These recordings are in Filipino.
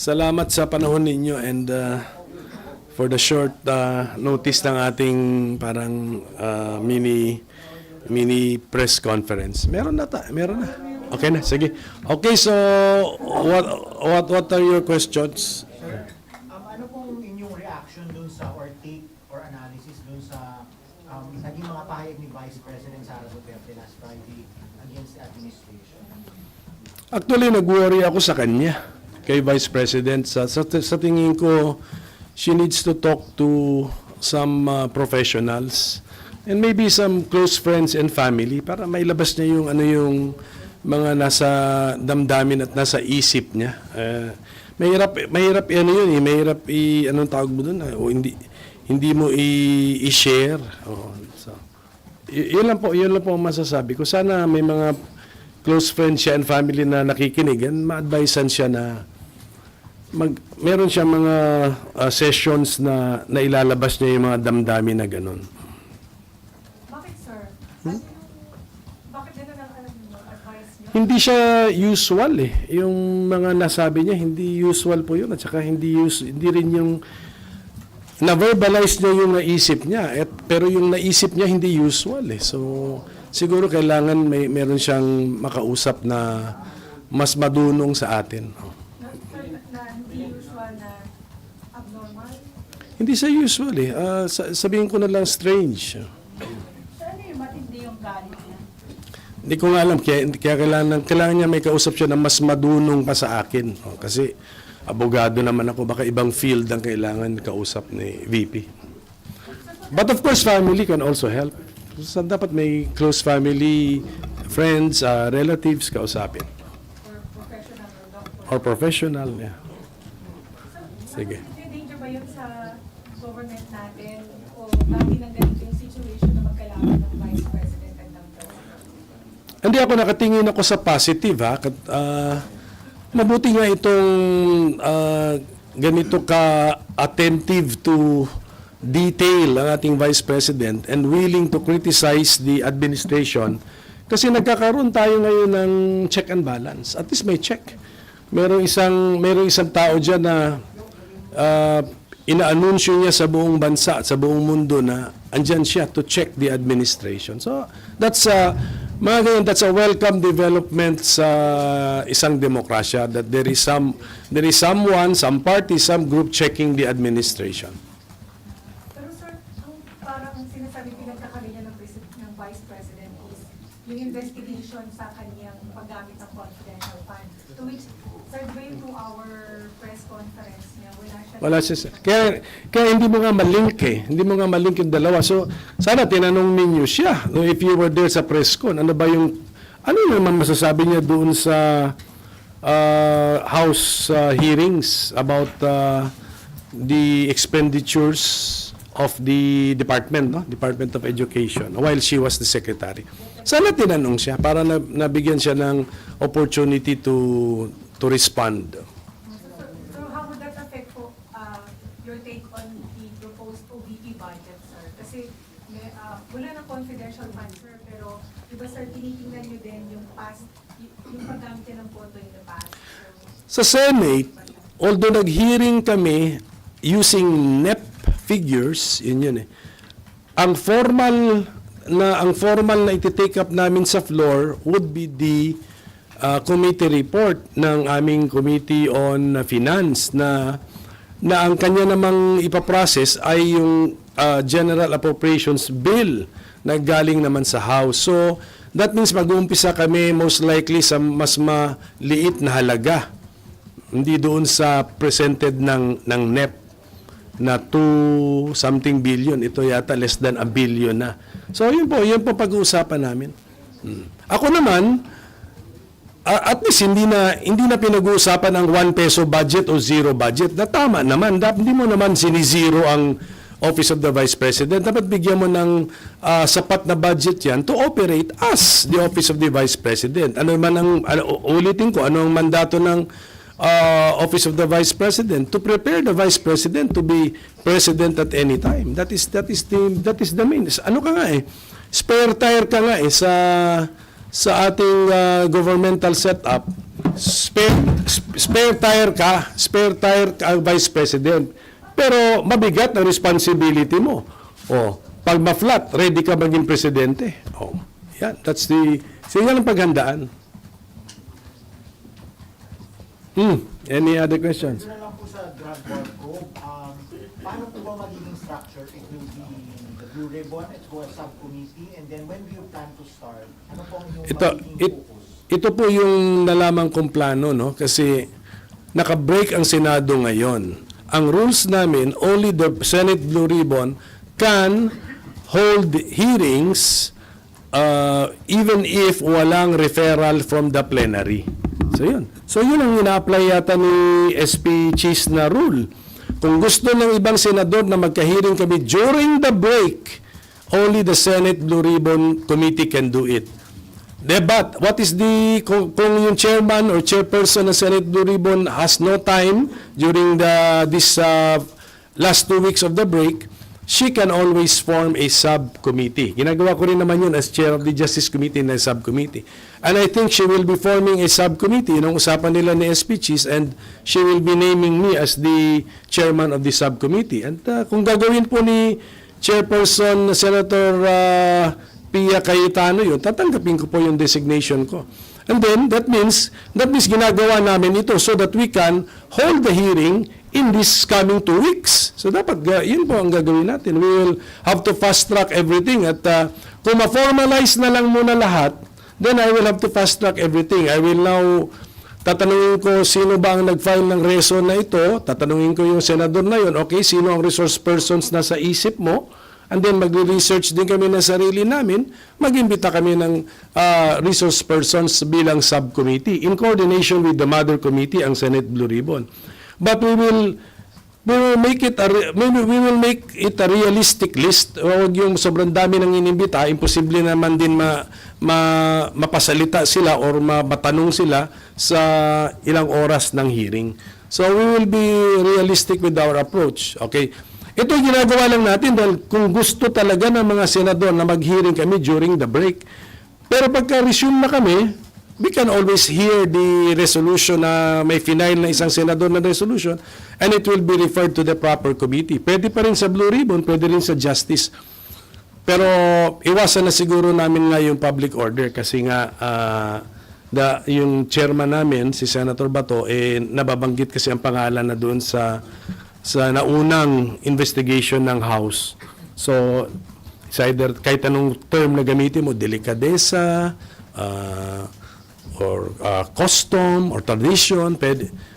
Salamat sa panahon ninyo and for the short notice ng ating parang mini press conference. Meron na. Okay na, sige. Okay, so what are your questions? Sir, ano pong inyong reaction dun sa or take or analysis dun sa naging mga pahayag ni Vice President Sara Duterte last Friday against the administration? Actually, nag-worry ako sa kanya, kay Vice President. Sa tingin ko, she needs to talk to some professionals and maybe some close friends and family para mailabas niya yung mga nasa damdamin at nasa isip niya. Mahirap anong tawag mo doon? O hindi mo i-share. So, yun lang po ang masasabi ko. Sana may mga close friends siya and family na nakikinig and ma-advisean siya na meron siya mga sessions na ilalabas niya yung mga damdamin na ganun. Bakit, sir? Bakit ganun ang advice niyo? Hindi siya usual eh. Yung mga nasabi niya, hindi usual po yun. At saka hindi rin yung na-verbalize niya yung naisip niya. Pero yung naisip niya, hindi usual eh. So, siguro kailangan meron siyang makausap na mas madunong sa atin. Na hindi usual na abnormal? Hindi siya usual eh. Sabihin ko na lang strange. Sir, ano yung matindi yung galit niya? Hindi ko nga alam. Kaya kailangan niya may kausap siya na mas madunong pa sa akin. Kasi abogado naman ako. Baka ibang field ang kailangan kausap ni VP. But of course, family can also help. So, dapat may close family, friends, relatives kausapin. Or professional or doctor? Or professional, yeah. Sige. May danger ba yun sa government natin? O lagi nang ganito yung situation na magkalaban ng Vice President at ng President? Hindi ako nakatingin ako sa positive ha. Mabuti nga itong ganito ka attentive to detail ang ating Vice President and willing to criticize the administration kasi nagkakaroon tayo ngayon ng check and balance. At least may check. Merong isang tao diyan na inaanunsyo niya sa buong bansa at sa buong mundo na andyan siya to check the administration. So that's a welcome development sa isang demokrasya that there is someone, some party, some group checking the administration. Pero sir, ang parang sinasabi pinagkakaroon ng Vice President is yung investigation sa kanyang paggamit ng confidential fund. To which, sir, going to our press conference niya, Wala siya. Kaya hindi mo nga malink eh. Hindi mo nga malink yung dalawa. So, sana tinanong ninyo siya. If you were there sa press con, ano naman masasabi niya doon sa House hearings about the expenditures of the department, no? Department of Education, while she was the secretary. Sana tinanong siya para nabigyan siya ng opportunity to respond. So how would that affect po your take on the proposed OVP budget, sir? Kasi wala na confidential fund, sir, pero iba, sir, tinitingnan nyo din yung past, yung paggamit ng pondo in the past. Sa Senate, although nag-hearing kami using NEP figures, yun eh. Ang formal na iti-take up namin sa floor would be the committee report ng aming Committee on Finance na ang kanya namang ipaprocess ay yung General Appropriations Bill na galing naman sa House. So, that means mag-uumpisa kami most likely sa mas maliit na halaga. Hindi doon sa presented ng NEP na 2 something billion. Ito yata less than a billion na. So, yun po pag-uusapan namin. Ako naman, at least hindi na pinag-uusapan ang 1 peso budget o 0 budget. Na tama naman. Hindi mo naman sinizero ang Office of the Vice President. Dapat bigyan mo ng sapat na budget yan to operate as the Office of the Vice President. Ulitin ko, ano ang mandato ng Office of the Vice President? To prepare the Vice President to be President at any time. That is the main. Ano ka nga eh? Spare tire ka nga eh sa ating governmental setup spare tire ka ang Vice President. Pero mabigat ang responsibility mo. O, pag ma-flat, ready ka maging presidente. O, yan, so yan ang paghandaan. Any other questions? Ito na lang po sa drug board ko. Paano po ba magiging structure? It will be the Blue Ribbon, it will a subcommittee, and then when do you plan to start? Ano po ang inyong magiging focus? Ito po yung nalaman kong plano, no? Kasi naka-break ang Senado ngayon. Ang rules namin, only the Senate Blue Ribbon can hold hearings even if walang referral from the plenary. So yun. So yun ang ina-apply yata ni SP Cheese na rule. Kung gusto ng ibang senador na magka-hearing kami during the break, only the Senate Blue Ribbon Committee can do it. But what is kung yung chairman or chairperson ng Senate Blue Ribbon has no time during this last 2 weeks of the break, she can always form a subcommittee. Ginagawa ko rin naman yun as chair of the Justice Committee na subcommittee. And I think she will be forming a subcommittee. Nung usapan nila ni SP Cheese, and she will be naming me as the chairman of the subcommittee. And kung gagawin po ni Chairperson Senator Pia Cayetano yun, tatanggapin ko po yung designation ko. And then, that means ginagawa namin ito so that we can hold the hearing in this coming 2 weeks. So dapat, yun po ang gagawin natin. We will have to fast track everything. At kung ma-formalize na lang muna lahat, then I will have to fast track everything. I will now, tatanungin ko sino ba ang nag-file ng reso na ito, tatanungin ko yung senador na yun, okay, sino ang resource persons na sa isip mo, and then magre-research din kami ng sarili namin, mag-imbita kami ng resource persons bilang subcommittee in coordination with the mother committee, ang Senate Blue Ribbon. But we will make it a realistic list. Huwag yung sobrang dami ng inimbita, imposible naman din mapasalita sila or matanong sila sa ilang oras ng hearing. So we will be realistic with our approach. Okay? Ito ginagawa lang natin dahil kung gusto talaga ng mga senador na mag-hearing kami during the break. Pero pagka-resume na kami, we can always hear the resolution na may final na isang senador na resolution, and it will be referred to the proper committee. Pwede pa rin sa Blue Ribbon, pwede rin sa Justice. Pero iwasan na siguro namin nga yung public order kasi nga yung chairman namin, si Senator Bato, nababanggit kasi ang pangalan na doon sa naunang investigation ng House. So, it's either kahit anong term na gamitin mo, delikadesa, or custom, or tradition,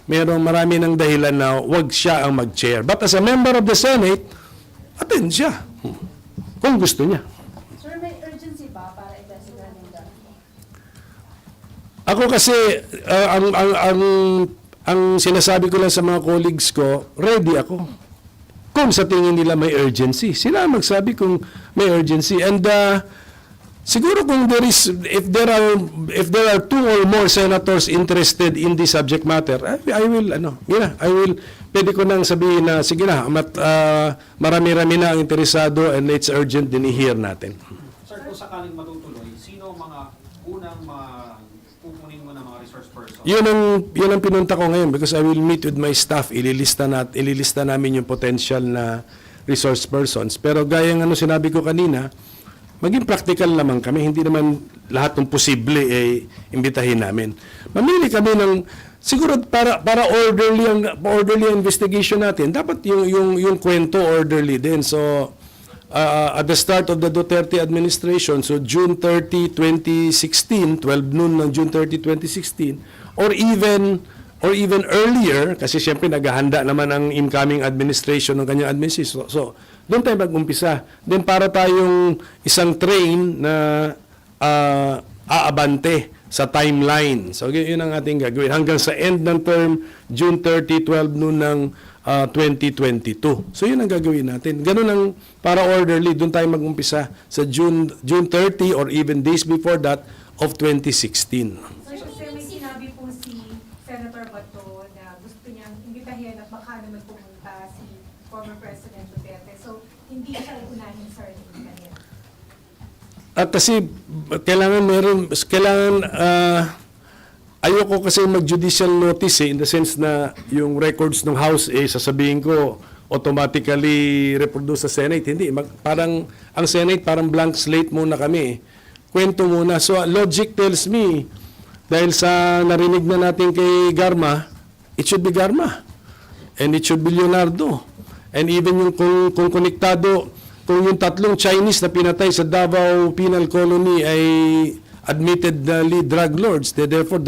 merong marami ng dahilan na wag siya ang mag-chair. But as a member of the Senate, attend siya. Kung gusto niya. Sir, may urgency ba para i-designate ng dati? Ako kasi, ang sinasabi ko lang sa mga colleagues ko, ready ako. Kung sa tingin nila may urgency, sila ang magsabi kung may urgency. And siguro kung if there are 2 or more senators interested in this subject matter, I will, pwede ko nang sabihin na, sige na, marami-rami na ang interesado and it's urgent din i-hear natin. Sir, kung sakaling matutuloy, sino ang mga unang pupunin mo ng mga resource person? Yun ang pinunta ko ngayon because I will meet with my staff. Ililista namin yung potential na resource persons. Pero gaya ng sinabi ko kanina, maging practical naman kami. Hindi naman lahat ng posible imbitahin namin. Mamili kami ng siguro para orderly ang investigation natin. Dapat yung kwento orderly din. So at the start of the Duterte administration, so June 30, 2016, 12 noon ng June 30, 2016, or even earlier, kasi siyempre naghahanda naman ang incoming administration ng kanyang administration. So doon tayo mag-umpisa. Then para tayong isang train na aabante sa timeline. So yun ang ating gagawin. Hanggang sa end ng term, June 30, 12 noon ng 2022. So yun ang gagawin natin. Ganun ang para orderly, doon tayo mag-umpisa sa June 30 or even days before that of 2016. Sir, kasi may sinabi po si Senator Bato na gusto niyang imbitahin at baka naman pumunta si former President Duterte. So, hindi siya unahin, sir, imbitahin. At kasi kailangan ayoko kasi mag-judicial notice in the sense na yung records ng House sasabihin ko automatically reproduce sa Senate. Hindi. Parang, ang Senate parang blank slate muna kami. Kwento muna. So, logic tells me, dahil sa narinig na natin kay Garma, it should be Garma. And it should be Leonardo. And even yung kung konektado, kung yung tatlong Chinese na pinatay sa Davao Penal Colony ay admittedly drug lords, therefore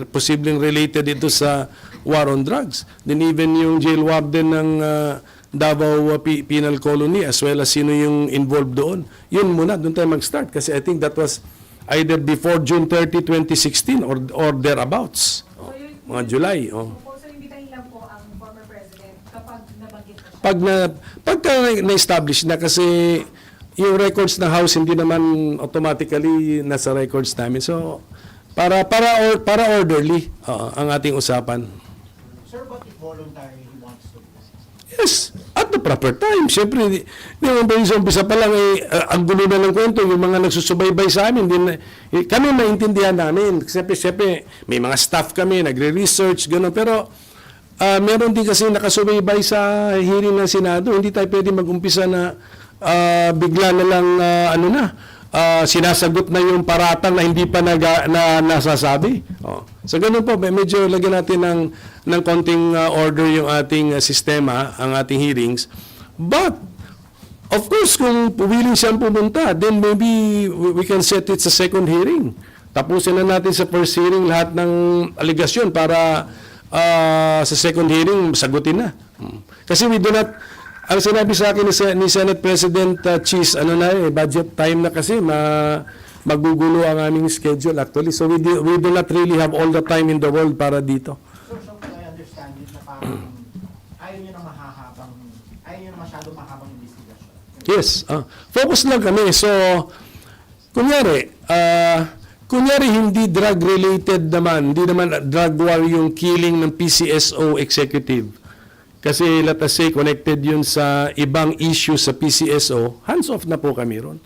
posibleng related ito sa war on drugs. Then even yung jail warden ng Davao Penal Colony as well as sino yung involved doon, yun muna, doon tayo mag-start. Kasi I think that was either before June 30, 2016 or thereabouts. So, yun- Mga July. So, imbitahin lang po ang former president kapag nabanggit na siya. Pagka na-establish na kasi yung records ng House hindi naman automatically nasa records namin. So para orderly ang ating usapan. Sir, but if voluntarily he wants to? Yes, at the proper time. Siyempre, di naman sa umpisa pa lang, ang gulo na ng kwento, yung mga nagsusubaybay sa amin, kami maintindihan namin. Siyempre, may mga staff kami, nagre-research, gano'n. Pero, meron din kasi nakasubaybay sa hearing ng Senado. Hindi tayo pwede mag-umpisa na bigla na lang, sinasagot na yung paratang na hindi pa nasasabi. So, ganun po, medyo lagyan natin ng konting order yung ating sistema, ang ating hearings. But, of course, kung willing siyang pumunta, then maybe we can set it sa second hearing. Tapusin na natin sa first hearing lahat ng aligasyon para sa second hearing, sagutin na. Kasi we do not, ang sinabi sa akin ni Senate President Cheese, budget time na kasi, magugulo ang aming schedule actually. So we do not really have all the time in the world para dito. So I understand it na parang ayaw nyo na masyadong mahabang investigasyon. Yes. Focus lang kami. So, kunyari hindi drug-related naman, hindi naman drug war yung killing ng PCSO executive. Kasi let us say, connected yun sa ibang issue sa PCSO, hands-off na po kami ron.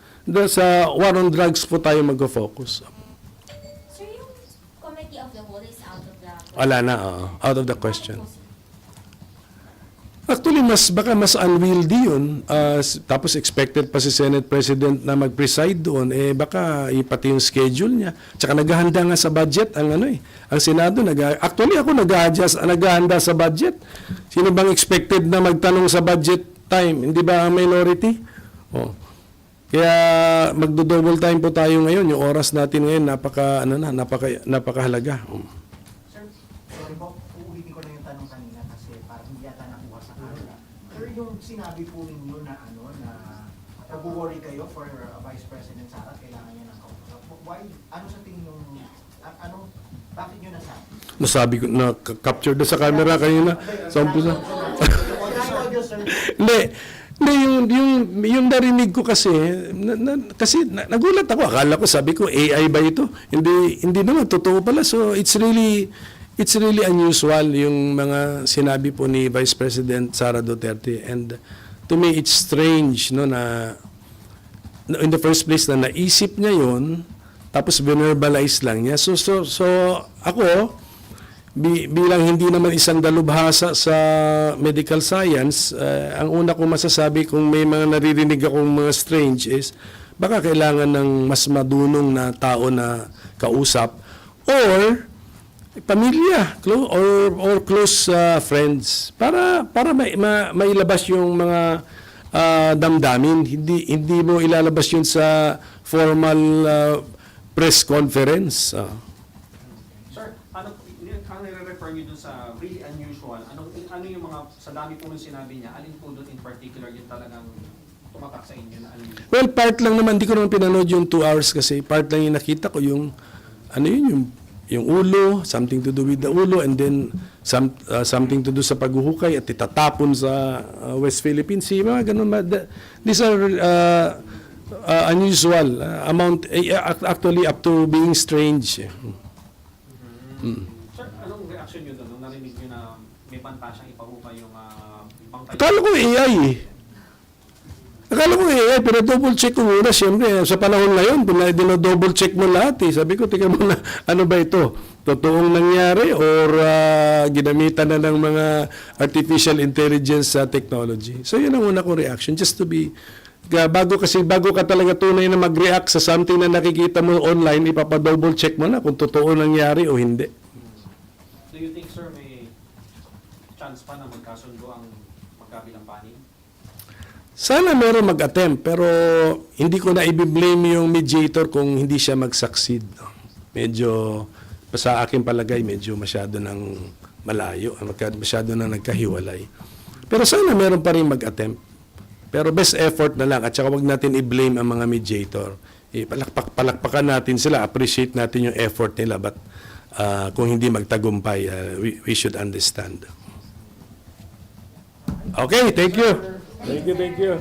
Sa war on drugs po tayo mag-focus. Sir, yung committee of the whole is out of the... Wala na, out of the question. Actually, baka mas unwieldy yun. Tapos expected pa si Senate President na mag-preside doon, baka ipati yung schedule niya. Tsaka naghahanda nga sa budget ang ang Senado. Actually, ako naghahanda sa budget. Sino bang expected na magtanong sa budget time? Hindi ba ang minority? Kaya magdo-double time po tayo ngayon. Yung oras natin ngayon, napakahalaga. Sir, sorry po, uulitin ko na yung tanong kanina kasi parang hindi yata nakuha sa kanila. Sir, yung sinabi po ninyo na nag-worry kayo for Vice President Sara, kailangan niya ng kausap. Why? Ano sa tingin yung, bakit nyo nasabi? Nasabi ko, na-capture na sa camera kanina. Sa umpisa. Audio, sir. Hindi, yung narinig ko kasi, kasi nagulat ako. Akala ko, sabi ko, AI ba ito? Hindi naman, totoo pala. So, it's really unusual yung mga sinabi po ni Vice President Sara Duterte. And to me, it's strange, na in the first place, na naisip niya yun, tapos verbalize lang niya. So ako, bilang hindi naman isang dalubhasa sa medical science, ang una kong masasabi kung may mga naririnig akong mga strange is baka kailangan ng mas madunong na tao na kausap or pamilya or close friends para mailabas yung mga damdamin. Hindi mo ilalabas yun sa formal press conference. Sir, ang nire-refer niyo dun sa really unusual, ano yung mga, sa dami po nung sinabi niya, alin po dun in particular yung talagang tumatak sa inyo na alin? Well, part lang naman, di ko naman pinanood yung 2 hours kasi part lang yung nakita ko yung, yung ulo, something to do with the ulo, and then something to do sa paghuhukay at itatapon sa West Philippines Sea, mga ganun. These are unusual amount, actually up to being strange. Sir, anong reaction niyo doon nung narinig niyo na may pantasyang ipahukay yung ibang tayo? Akala ko AI, pero double check ko muna. Siyempre, sa panahon na yun, double check mo lahat. Sabi ko, tika muna, ano ba ito? totoong nangyari or ginamitan na ng mga artificial intelligence technology. So yun ang una kong reaction, just to be bago ka talaga tunay na mag-react sa something na nakikita mo online, ipapa-double check mo na kung totoo nangyari o hindi. Do you think, sir, may chance pa na magkasundo ang magkabilang panig? Sana meron mag-attempt, pero hindi ko na i-blame yung mediator kung hindi siya mag-succeed. Medyo, sa akin palagay, medyo masyado nang malayo, masyado nang nagkahiwalay. Pero sana meron pa rin mag-attempt. Pero best effort na lang, at saka wag natin i-blame ang mga mediator. Palakpakan natin sila, appreciate natin yung effort nila, but kung hindi magtagumpay, we should understand. Okay, thank you. Thank you.